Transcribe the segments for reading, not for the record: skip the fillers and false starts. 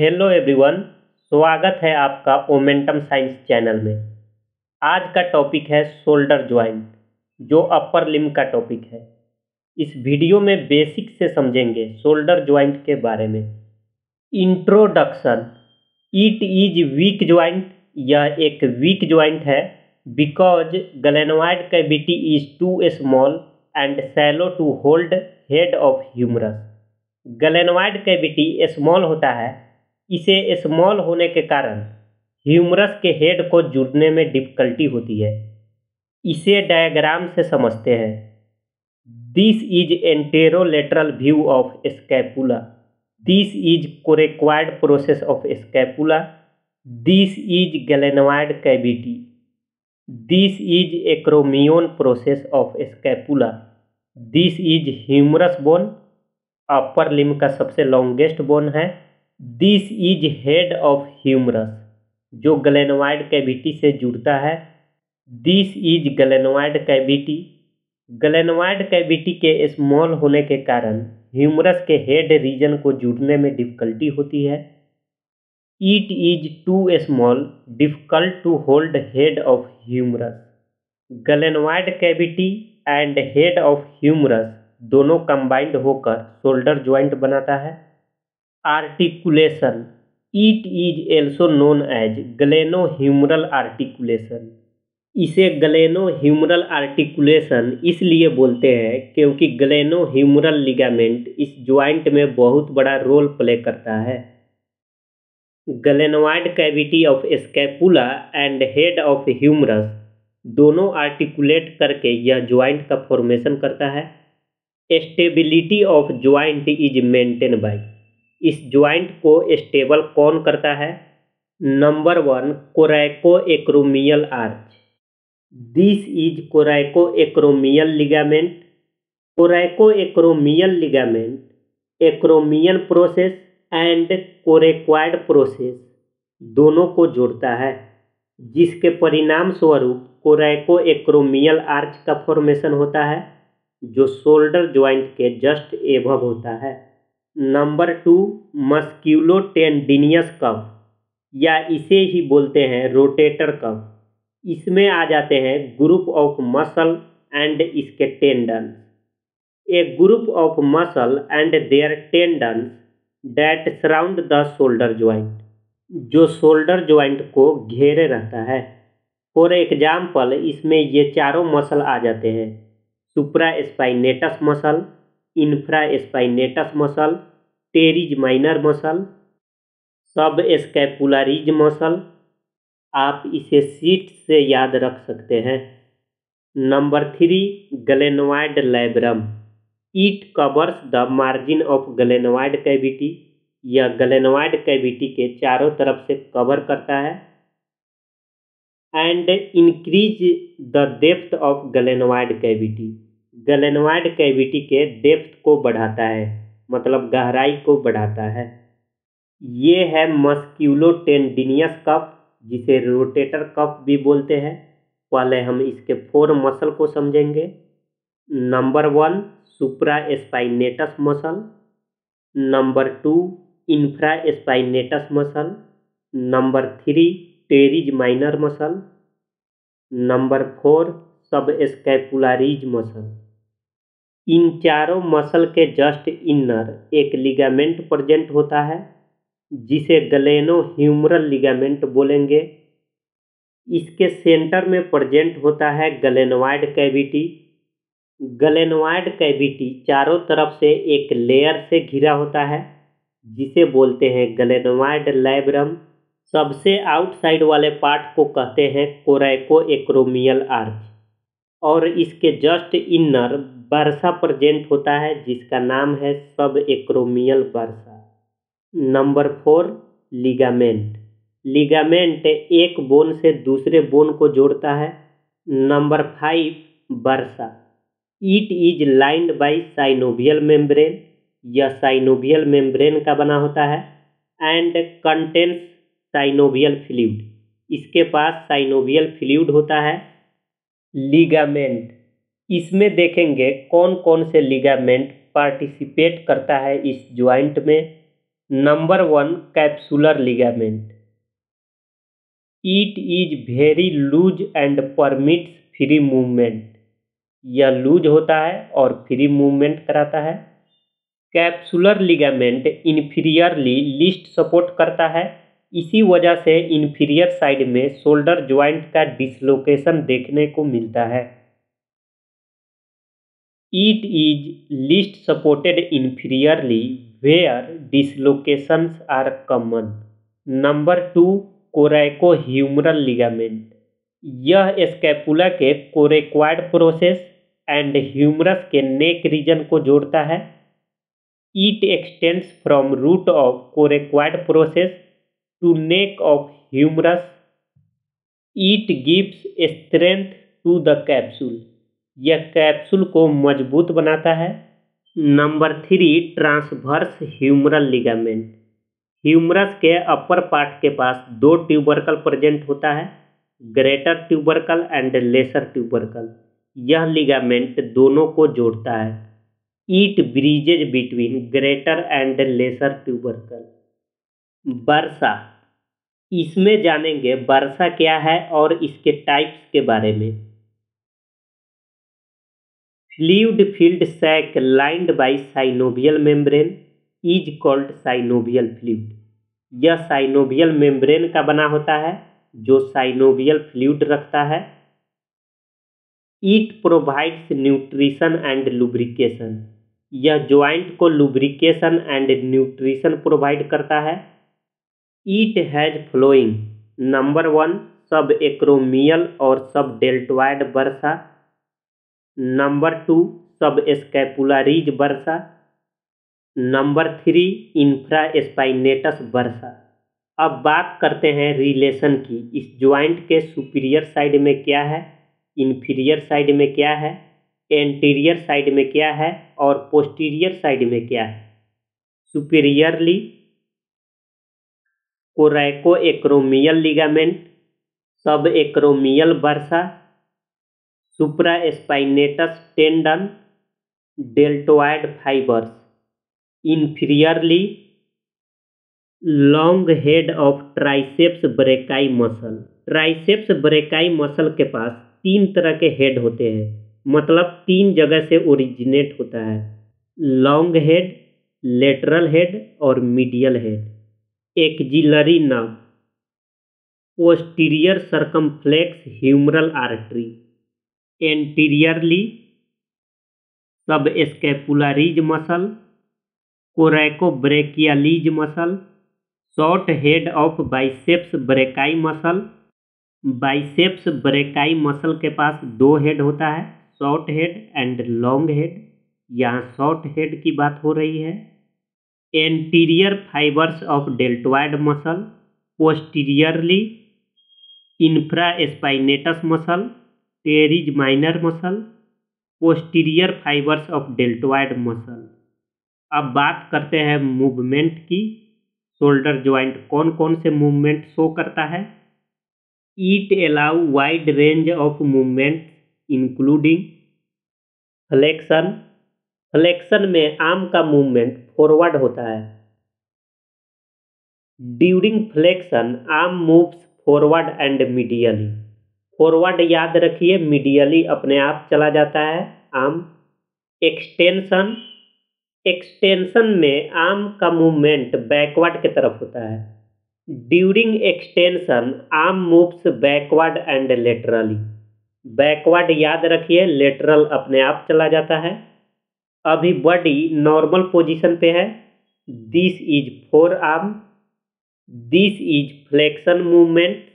Hello everyone. स्वागत है आपका ओमेंटम साइंस चैनल में। आज का टॉपिक है शोल्डर ज्वाइंट, जो अपर लिम्ब का टॉपिक है। इस वीडियो में बेसिक से समझेंगे शोल्डर ज्वाइंट के बारे में। Introduction. It is weak joint. यह एक वीक ज्वाइंट है because glenoid cavity is too small and shallow to hold head of humerus. Glenoid cavity small होता है। इसे स्मॉल होने के कारण ह्यूमरस के हेड को जुड़ने में डिफिकल्टी होती है। इसे डायग्राम से समझते हैं। This is anterolateral view of scapula. This is coracoid process of scapula. This is glenoid cavity. This is acromion process of scapula. This is humerus bone, upper limb का सबसे लॉन्गेस्ट बोन है। This is head of humerus, जो glenoid cavity से जुड़ता है। This is glenoid cavity. Glenoid cavity के small होने के कारण ह्यूमरस के हेड रीजन को जुड़ने में डिफिकल्टी होती है। It is too small, difficult to hold head of humerus. Glenoid cavity and head of humerus दोनों कंबाइंड होकर शोल्डर ज्वाइंट बनाता है। Articulation. It is also known as glenohumeral articulation. इसे ग्लेनोह्यूमरल आर्टिकुलेशन इसलिए बोलते हैं क्योंकि ग्लेनोह्यूमरल लिगामेंट इस ज्वाइंट में बहुत बड़ा रोल प्ले करता है। Glenoid cavity of scapula and head of humerus दोनों आर्टिकुलेट करके यह ज्वाइंट का फॉर्मेशन करता है। Stability of joint is maintain by. इस ज्वाइंट को स्टेबल कौन करता है? Number 1, coracoacromial arch. This is coracoacromial ligament. Coracoacromial ligament acromion process and coracoid process दोनों को जोड़ता है, जिसके परिणाम स्वरूप कोरैकोएक्रोमियल आर्च का फॉर्मेशन होता है, जो शोल्डर ज्वाइंट के जस्ट एबव होता है। नंबर 2, मस्क्यूलोटेंडिनियस कफ, या इसे ही बोलते हैं रोटेटर कफ। इसमें आ जाते हैं ग्रुप ऑफ मसल एंड इसके tendons. A group of muscle and their tendons that surround the shoulder joint, जो शोल्डर ज्वाइंट को घेरे रहता है। फॉर एग्जाम्पल, इसमें ये चारों मसल आ जाते हैं: supraspinatus muscle, infraspinatus muscle, teres minor muscle, subscapularis muscle. आप इसे सीट से याद रख सकते हैं। Number 3, glenoid labrum. It covers the margin of glenoid cavity. यह ग्लेनोइड कैविटी के चारों तरफ से कवर करता है and increase the depth of glenoid cavity. Glenoid cavity के डेप्थ को बढ़ाता है, मतलब गहराई को बढ़ाता है। ये है मस्क्यूलोटेंडिनियस कफ, जिसे रोटेटर कफ भी बोलते हैं। पहले हम इसके 4 मसल को समझेंगे। Number 1, supraspinatus muscle. Number 2, infraspinatus muscle. Number 3, teres minor muscle. Number 4, subscapularis muscle. इन चारों मसल के जस्ट इनर एक लिगामेंट प्रेजेंट होता है, जिसे ग्लेनोह्यूमरल लिगामेंट बोलेंगे। इसके सेंटर में प्रेजेंट होता है ग्लेनोइड कैविटी। ग्लेनोइड कैविटी चारों तरफ से एक लेयर से घिरा होता है, जिसे बोलते हैं ग्लेनोइड लैब्रम। सबसे आउटसाइड वाले पार्ट को कहते हैं कोरैकोएक्रोमियल आर्च, और इसके जस्ट इनर बर्सा प्रेजेंट होता है, जिसका नाम है सब acromial bursa. Number 4, ligament. Ligament एक बोन से दूसरे बोन को जोड़ता है। Number 5, bursa. It is lined by synovial membrane. यह साइनोवियल मेम्ब्रेन का बना होता है एंड कंटेन्स साइनोवियल फ्लूइड। इसके पास साइनोवियल फ्लूइड होता है। लिगामेंट, इसमें देखेंगे कौन कौन से लिगामेंट पार्टिसिपेट करता है इस ज्वाइंट में। Number 1 capsular ligament. It is very loose and permits free movement. यह लूज होता है और फ्री मूवमेंट कराता है। Capsular ligament inferiorly least support करता है। इसी वजह से इन्फीरियर साइड में शोल्डर ज्वाइंट का डिसलोकेशन देखने को मिलता है। It is least supported inferiorly where dislocations are common. Number 2 coracohumeral ligament. यह स्कैपुला के कोरेक्वाड प्रोसेस एंड ह्यूमरस के नेक रीजन को जोड़ता है। It extends from root of coracoid process to neck of humerus. It gives strength to the capsule. यह capsule को मजबूत बनाता है। Number 3 transverse humeral ligament. Humerus के अपर पार्ट के पास 2 ट्यूबरकल प्रेजेंट होता है, greater tubercle and lesser tubercle. यह लिगामेंट दोनों को जोड़ता है। It bridges between greater and lesser tubercle. Bursa. इसमें जानेंगे बर्सा क्या है और इसके टाइप्स के बारे में। Fluid filled sac lined by synovial membrane is called synovial fluid. यह साइनोवियल मेम्ब्रेन का बना होता है जो साइनोवियल फ्लूइड रखता है। It provides nutrition and lubrication. यह ज्वाइंट को लुब्रिकेशन एंड न्यूट्रिशन प्रोवाइड करता है। It has flowing. नंबर 1 सब एक्रोमियल और सब डेल्टॉइड बर्सा। नंबर 2 सब स्कैपुलारिज बर्सा। Number 3 infraspinatus bursa. अब बात करते हैं रिलेशन की। इस ज्वाइंट के सुपीरियर साइड में क्या है, इंफीरियर साइड में क्या है, एंटीरियर साइड में क्या है और पोस्टीरियर साइड में क्या है। सुपीरियरली कोरैको एक्रोमियल लिगामेंट, सब acromial bursa, supraspinatus tendon, deltoid fibres. Inferiorly long head of triceps brachii muscle. Triceps brachii muscle के पास 3 तरह के हेड होते हैं, मतलब 3 जगह से ओरिजिनेट होता है। लॉन्ग हेड, लेटरल हेड और medial head. Axillary nerve, posterior circumflex humeral artery. Anteriorly subscapularis muscle, coracobrachialis muscle, short head of biceps brachii muscle. Biceps brachii muscle के पास 2 हेड होता है, short head and long head. यहाँ short head की बात हो रही है। Anterior fibres of deltoid muscle, posteriorly infraspinatus muscle, teres minor muscle, posterior fibres of deltoid muscle. अब बात करते हैं मूवमेंट की। शोल्डर ज्वाइंट कौन कौन से मूवमेंट शो करता है। It allow wide range of movement including flexion. Flexion में आर्म का मूवमेंट फॉरवर्ड होता है। During flexion arm moves forward and medially. Forward याद रखिए, मीडियली अपने आप चला जाता है आर्म। एक्सटेंशन, एक्सटेंशन में आर्म का मूवमेंट बैकवर्ड की तरफ होता है। During extension arm moves backward and laterally. Backward याद रखिए, लेटरल अपने आप चला जाता है। अभी बॉडी नॉर्मल पोजीशन पे है। This is four arm, this is flexion movement.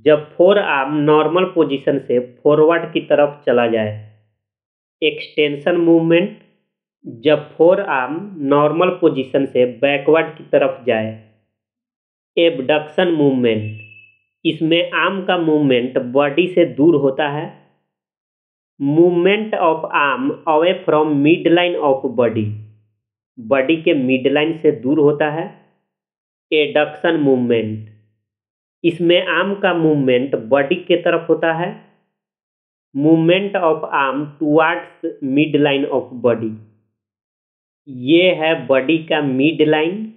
जब फोर आर्म नॉर्मल पोजीशन से फॉरवर्ड की तरफ चला जाए। एक्सटेंशन मूवमेंट जब फोर आर्म नॉर्मल पोजीशन से बैकवर्ड की तरफ जाए। एबडक्शन मूवमेंट, इसमें आर्म का मूवमेंट बॉडी से दूर होता है। Movement of arm away from mid line of body, body के मिड लाइन से दूर होता है। एडक्शन मूवमेंट, इसमें आर्म का मूवमेंट बॉडी के तरफ होता है। Movement of arm towards mid line of body, ये है बॉडी का mid line.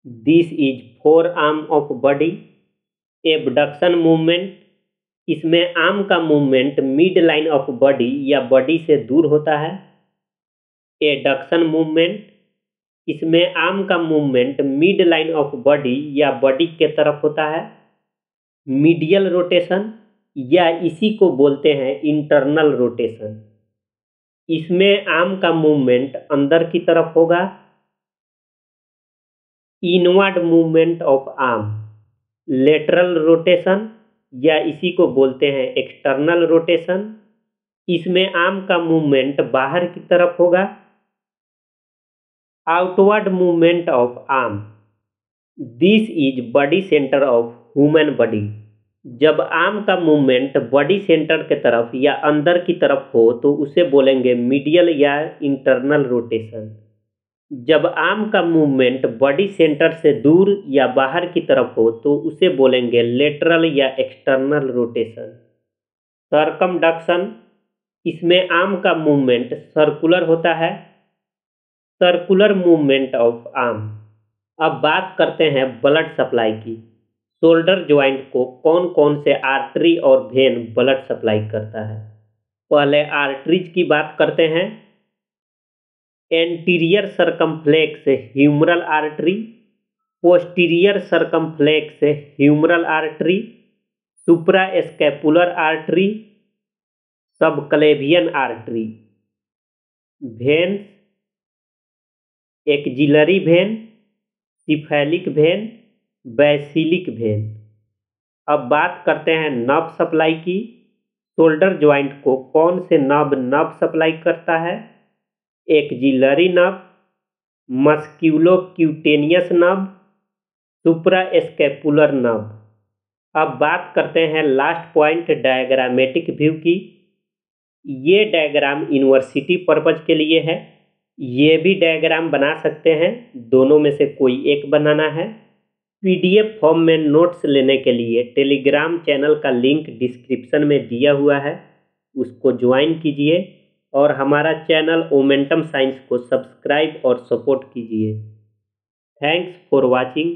This is four arm of body. Abduction movement, इसमें आर्म का movement mid line of body या बॉडी से दूर होता है। एडक्शन मूवमेंट, इसमें आर्म का movement mid line of body या बॉडी के तरफ होता है। मीडियल रोटेशन या इसी को बोलते हैं इंटरनल रोटेशन, इसमें आर्म का मूवमेंट अंदर की तरफ होगा। Inward movement of arm, lateral rotation या इसी को बोलते हैं एक्सटर्नल रोटेशन, इसमें आर्म का मूवमेंट बाहर की तरफ होगा। Outward movement of arm, this is body centre of human body. जब आर्म का मूवमेंट बॉडी सेंटर के तरफ या अंदर की तरफ हो तो उसे बोलेंगे मीडियल या इंटरनल रोटेशन। जब आर्म का मूवमेंट बॉडी सेंटर से दूर या बाहर की तरफ हो तो उसे बोलेंगे लेटरल या एक्सटर्नल रोटेशन। सर्कमडक्शन, इसमें आर्म का मूवमेंट सर्कुलर होता है। Circular movement of arm. अब बात करते हैं ब्लड सप्लाई की। शोल्डर ज्वाइंट को कौन कौन से आर्टरी और वेन ब्लड सप्लाई करता है? पहले आर्टरीज की बात करते हैं। Anterior circumflex humeral artery, posterior circumflex humeral artery, suprascapular artery, subclavian artery. Veins, axillary vein, cephalic vein, basilic vein. अब बात करते हैं नर्व सप्लाई की। शोल्डर ज्वाइंट को कौन से नर्व सप्लाई करता है? Axillary nerve, musculocutaneous nerve, suprascapular nerve. अब बात करते हैं लास्ट पॉइंट डायग्रामेटिक व्यू की। ये डायग्राम यूनिवर्सिटी पर्पज के लिए है। ये भी डायग्राम बना सकते हैं, दोनों में से कोई एक बनाना है। पीडीएफ फॉर्म में नोट्स लेने के लिए टेलीग्राम चैनल का लिंक डिस्क्रिप्शन में दिया हुआ है, उसको ज्वाइन कीजिए और हमारा चैनल मोमेंटम साइंस को सब्सक्राइब और सपोर्ट कीजिए। Thanks for watching.